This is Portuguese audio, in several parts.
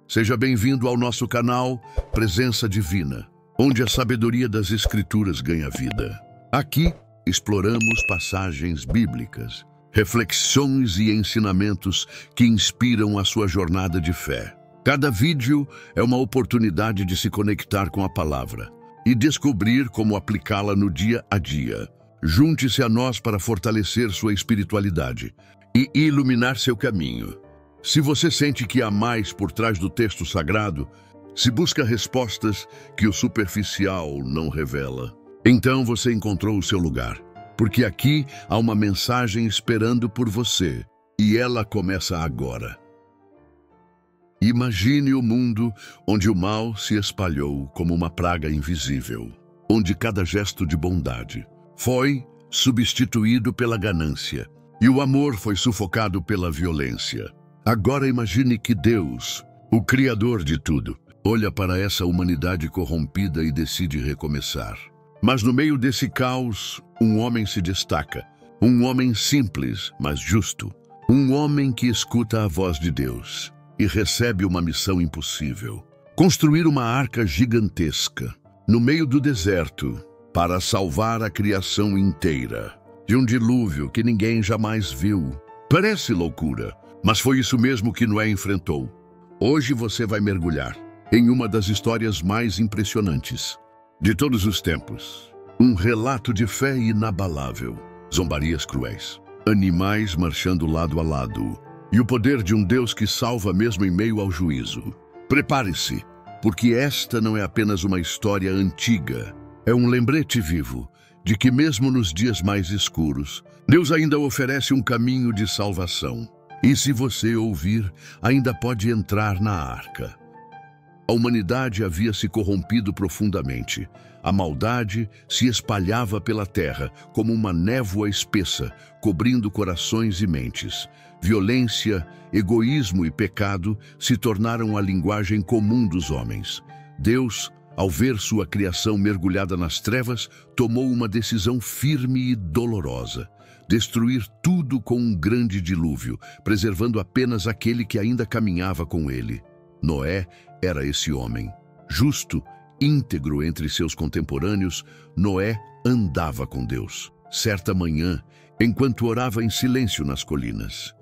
Seja bem-vindo ao nosso canal Presença Divina, onde a sabedoria das Escrituras ganha vida. Aqui exploramos passagens bíblicas, reflexões e ensinamentos que inspiram a sua jornada de fé. Cada vídeo é uma oportunidade de se conectar com a palavra e descobrir como aplicá-la no dia a dia. Junte-se a nós para fortalecer sua espiritualidade e iluminar seu caminho. Se você sente que há mais por trás do texto sagrado, se busca respostas que o superficial não revela, então você encontrou o seu lugar, porque aqui há uma mensagem esperando por você, e ela começa agora. Imagine o mundo onde o mal se espalhou como uma praga invisível, onde cada gesto de bondade foi substituído pela ganância e o amor foi sufocado pela violência. Agora imagine que Deus, o Criador de tudo, olha para essa humanidade corrompida e decide recomeçar. Mas no meio desse caos, um homem se destaca. Um homem simples, mas justo. Um homem que escuta a voz de Deus e recebe uma missão impossível: construir uma arca gigantesca no meio do deserto para salvar a criação inteira de um dilúvio que ninguém jamais viu. Parece loucura, mas foi isso mesmo que Noé enfrentou. Hoje você vai mergulhar em uma das histórias mais impressionantes de todos os tempos. Um relato de fé inabalável, zombarias cruéis, animais marchando lado a lado e o poder de um Deus que salva mesmo em meio ao juízo. Prepare-se, porque esta não é apenas uma história antiga, é um lembrete vivo de que mesmo nos dias mais escuros, Deus ainda oferece um caminho de salvação. E se você ouvir, ainda pode entrar na arca. A humanidade havia se corrompido profundamente. A maldade se espalhava pela terra como uma névoa espessa, cobrindo corações e mentes. Violência, egoísmo e pecado se tornaram a linguagem comum dos homens. Deus, ao ver sua criação mergulhada nas trevas, tomou uma decisão firme e dolorosa: destruir tudo com um grande dilúvio, preservando apenas aquele que ainda caminhava com ele. Noé era esse homem. Justo, íntegro entre seus contemporâneos, Noé andava com Deus. Certa manhã, enquanto orava em silêncio nas colinas,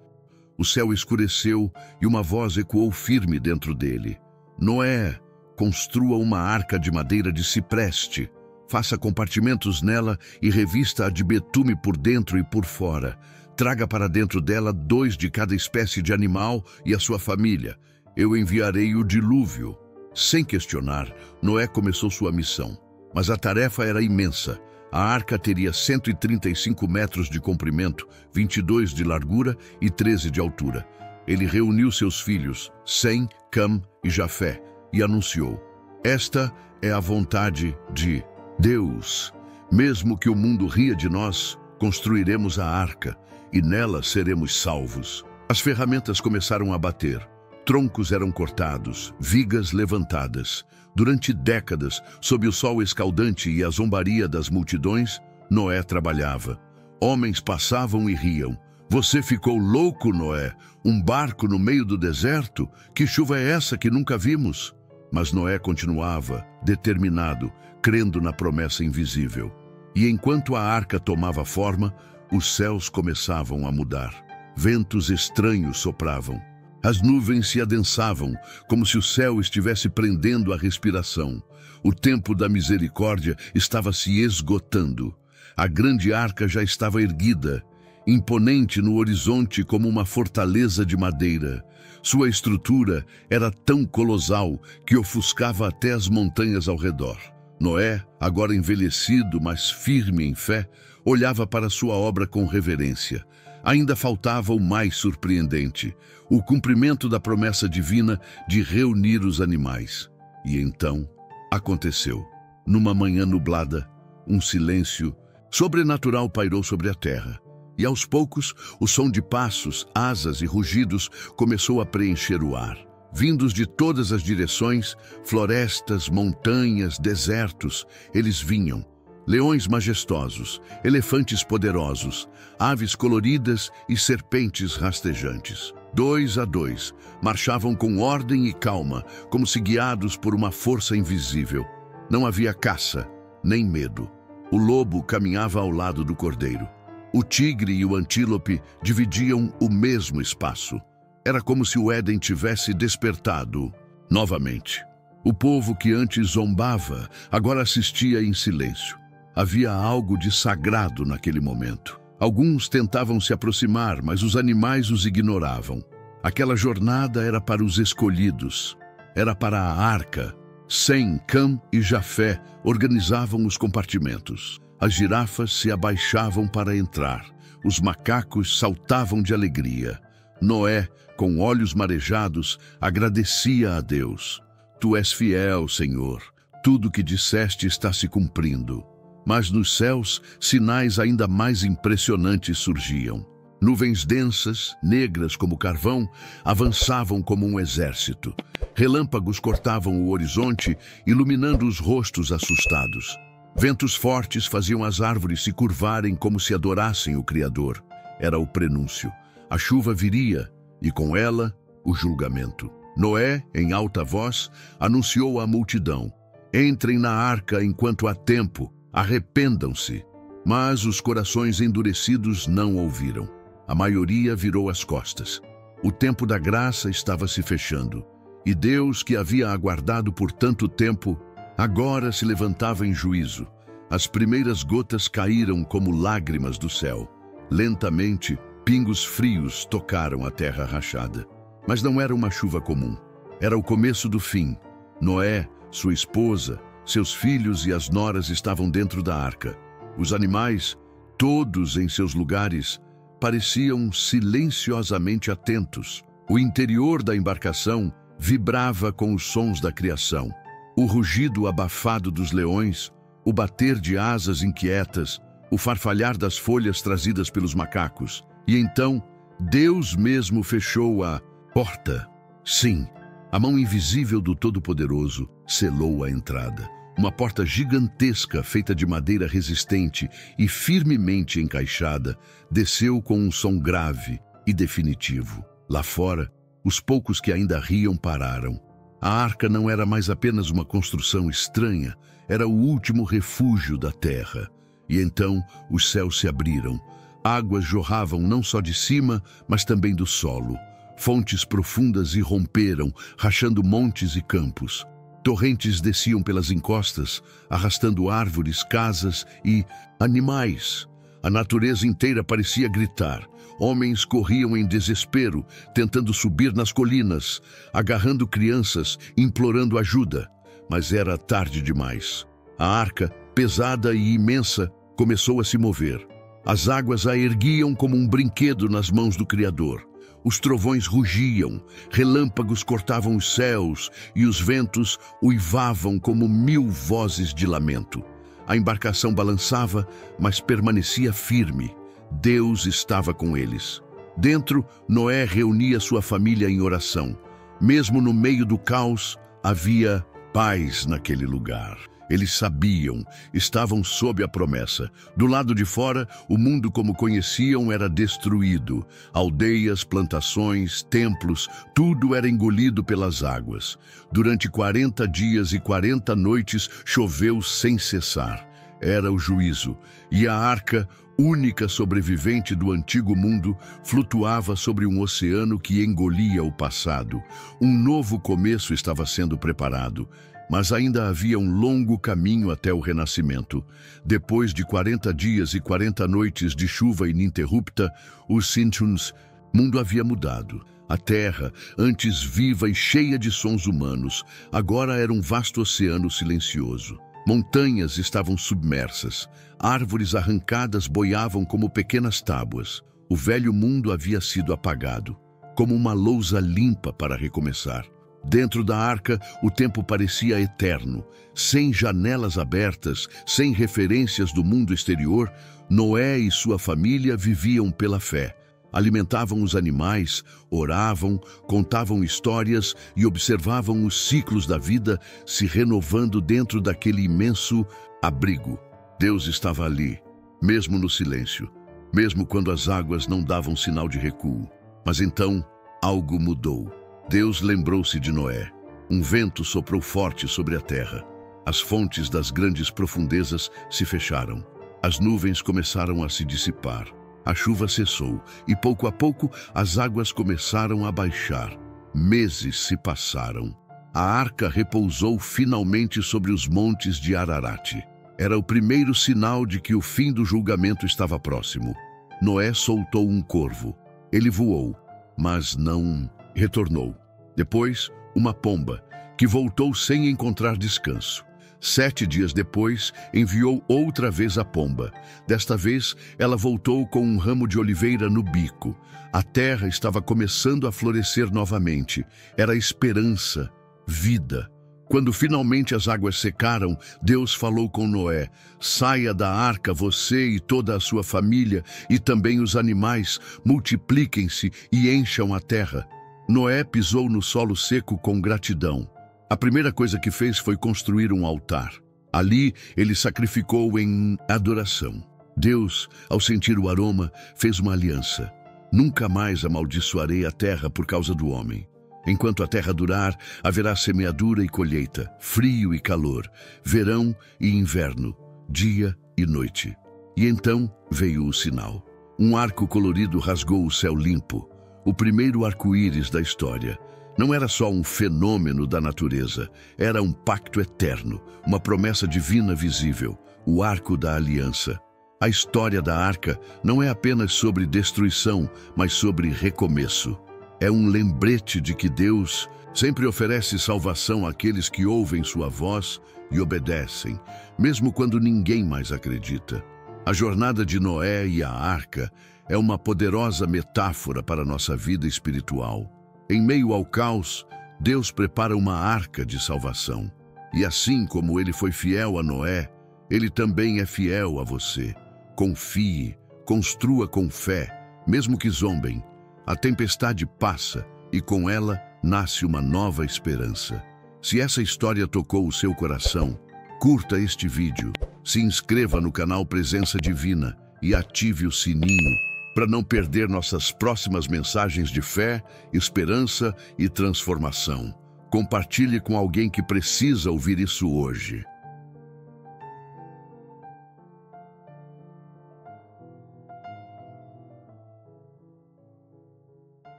o céu escureceu e uma voz ecoou firme dentro dele: Noé, construa uma arca de madeira de cipreste. Faça compartimentos nela e revista-a de betume por dentro e por fora. Traga para dentro dela 2 de cada espécie de animal e a sua família. Eu enviarei o dilúvio. Sem questionar, Noé começou sua missão. Mas a tarefa era imensa. A arca teria 135 metros de comprimento, 22 de largura e 13 de altura. Ele reuniu seus filhos, Sem, Cam e Jafé, e anunciou: esta é a vontade de Deus. Mesmo que o mundo ria de nós, construiremos a arca e nela seremos salvos. As ferramentas começaram a bater. Troncos eram cortados, vigas levantadas. Durante décadas, sob o sol escaldante e a zombaria das multidões, Noé trabalhava. Homens passavam e riam. Você ficou louco, Noé? Um barco no meio do deserto? Que chuva é essa que nunca vimos? Mas Noé continuava, determinado, crendo na promessa invisível. E enquanto a arca tomava forma, os céus começavam a mudar. Ventos estranhos sopravam. As nuvens se adensavam, como se o céu estivesse prendendo a respiração. O tempo da misericórdia estava se esgotando. A grande arca já estava erguida, imponente no horizonte como uma fortaleza de madeira. Sua estrutura era tão colossal que ofuscava até as montanhas ao redor. Noé, agora envelhecido, mas firme em fé, olhava para sua obra com reverência. Ainda faltava o mais surpreendente: o cumprimento da promessa divina de reunir os animais. E então, aconteceu. Numa manhã nublada, um silêncio sobrenatural pairou sobre a terra. E aos poucos, o som de passos, asas e rugidos começou a preencher o ar. Vindos de todas as direções, florestas, montanhas, desertos, eles vinham. Leões majestosos, elefantes poderosos, aves coloridas e serpentes rastejantes. 2 a 2, marchavam com ordem e calma, como se guiados por uma força invisível. Não havia caça, nem medo. O lobo caminhava ao lado do cordeiro. O tigre e o antílope dividiam o mesmo espaço. Era como se o Éden tivesse despertado novamente. O povo que antes zombava, agora assistia em silêncio. Havia algo de sagrado naquele momento. Alguns tentavam se aproximar, mas os animais os ignoravam. Aquela jornada era para os escolhidos. Era para a arca. Sem, Cam e Jafé organizavam os compartimentos. As girafas se abaixavam para entrar. Os macacos saltavam de alegria. Noé, com olhos marejados, agradecia a Deus. Tu és fiel, Senhor. Tudo o que disseste está se cumprindo. Mas nos céus, sinais ainda mais impressionantes surgiam. Nuvens densas, negras como carvão, avançavam como um exército. Relâmpagos cortavam o horizonte, iluminando os rostos assustados. Ventos fortes faziam as árvores se curvarem como se adorassem o Criador. Era o prenúncio. A chuva viria, e com ela, o julgamento. Noé, em alta voz, anunciou à multidão: entrem na arca enquanto há tempo, arrependam-se. Mas os corações endurecidos não ouviram. A maioria virou as costas. O tempo da graça estava se fechando. E Deus, que havia aguardado por tanto tempo, agora se levantava em juízo. As primeiras gotas caíram como lágrimas do céu. Lentamente, pingos frios tocaram a terra rachada. Mas não era uma chuva comum. Era o começo do fim. Noé, sua esposa, seus filhos e as noras estavam dentro da arca. Os animais, todos em seus lugares, pareciam silenciosamente atentos. O interior da embarcação vibrava com os sons da criação. O rugido abafado dos leões, o bater de asas inquietas, o farfalhar das folhas trazidas pelos macacos. E então, Deus mesmo fechou a porta. Sim, a mão invisível do Todo-Poderoso selou a entrada. Uma porta gigantesca, feita de madeira resistente e firmemente encaixada, desceu com um som grave e definitivo. Lá fora, os poucos que ainda riam pararam. A arca não era mais apenas uma construção estranha, era o último refúgio da terra. E então os céus se abriram. Águas jorravam não só de cima, mas também do solo. Fontes profundas irromperam, rachando montes e campos. Torrentes desciam pelas encostas, arrastando árvores, casas e animais. A natureza inteira parecia gritar. Homens corriam em desespero, tentando subir nas colinas, agarrando crianças, implorando ajuda. Mas era tarde demais. A arca, pesada e imensa, começou a se mover. As águas a erguiam como um brinquedo nas mãos do Criador. Os trovões rugiam, relâmpagos cortavam os céus e os ventos uivavam como 1000 vozes de lamento. A embarcação balançava, mas permanecia firme. Deus estava com eles. Dentro, Noé reunia sua família em oração. Mesmo no meio do caos, havia paz naquele lugar. Eles sabiam, estavam sob a promessa. Do lado de fora, o mundo como conheciam era destruído. Aldeias, plantações, templos, tudo era engolido pelas águas. Durante 40 dias e 40 noites choveu sem cessar. Era o juízo. E a arca, única sobrevivente do antigo mundo, flutuava sobre um oceano que engolia o passado. Um novo começo estava sendo preparado. Mas ainda havia um longo caminho até o renascimento. Depois de 40 dias e 40 noites de chuva ininterrupta, os Sintuns, mundo havia mudado. A terra, antes viva e cheia de sons humanos, agora era um vasto oceano silencioso. Montanhas estavam submersas. Árvores arrancadas boiavam como pequenas tábuas. O velho mundo havia sido apagado, como uma lousa limpa para recomeçar. Dentro da arca, o tempo parecia eterno. Sem janelas abertas, sem referências do mundo exterior, Noé e sua família viviam pela fé. Alimentavam os animais, oravam, contavam histórias e observavam os ciclos da vida se renovando dentro daquele imenso abrigo. Deus estava ali, mesmo no silêncio, mesmo quando as águas não davam sinal de recuo. Mas então, algo mudou. Deus lembrou-se de Noé. Um vento soprou forte sobre a terra. As fontes das grandes profundezas se fecharam. As nuvens começaram a se dissipar. A chuva cessou e, pouco a pouco, as águas começaram a baixar. Meses se passaram. A arca repousou finalmente sobre os montes de Ararat. Era o primeiro sinal de que o fim do julgamento estava próximo. Noé soltou um corvo. Ele voou, mas não retornou. Depois, uma pomba, que voltou sem encontrar descanso. 7 dias depois, enviou outra vez a pomba. Desta vez, ela voltou com um ramo de oliveira no bico. A terra estava começando a florescer novamente. Era esperança, vida. Quando finalmente as águas secaram, Deus falou com Noé: saia da arca você e toda a sua família, e também os animais, multipliquem-se e encham a terra. Noé pisou no solo seco com gratidão. A primeira coisa que fez foi construir um altar. Ali, ele sacrificou em adoração. Deus, ao sentir o aroma, fez uma aliança. Nunca mais amaldiçoarei a terra por causa do homem. Enquanto a terra durar, haverá semeadura e colheita, frio e calor, verão e inverno, dia e noite. E então veio o sinal. Um arco colorido rasgou o céu limpo, o primeiro arco-íris da história. Não era só um fenômeno da natureza, era um pacto eterno, uma promessa divina visível, o arco da aliança. A história da arca não é apenas sobre destruição, mas sobre recomeço. É um lembrete de que Deus sempre oferece salvação àqueles que ouvem sua voz e obedecem, mesmo quando ninguém mais acredita. A jornada de Noé e a arca é uma poderosa metáfora para a nossa vida espiritual. Em meio ao caos, Deus prepara uma arca de salvação. E assim como ele foi fiel a Noé, ele também é fiel a você. Confie, construa com fé, mesmo que zombem. A tempestade passa e com ela nasce uma nova esperança. Se essa história tocou o seu coração, curta este vídeo, se inscreva no canal Presença Divina e ative o sininho para não perder nossas próximas mensagens de fé, esperança e transformação. Compartilhe com alguém que precisa ouvir isso hoje.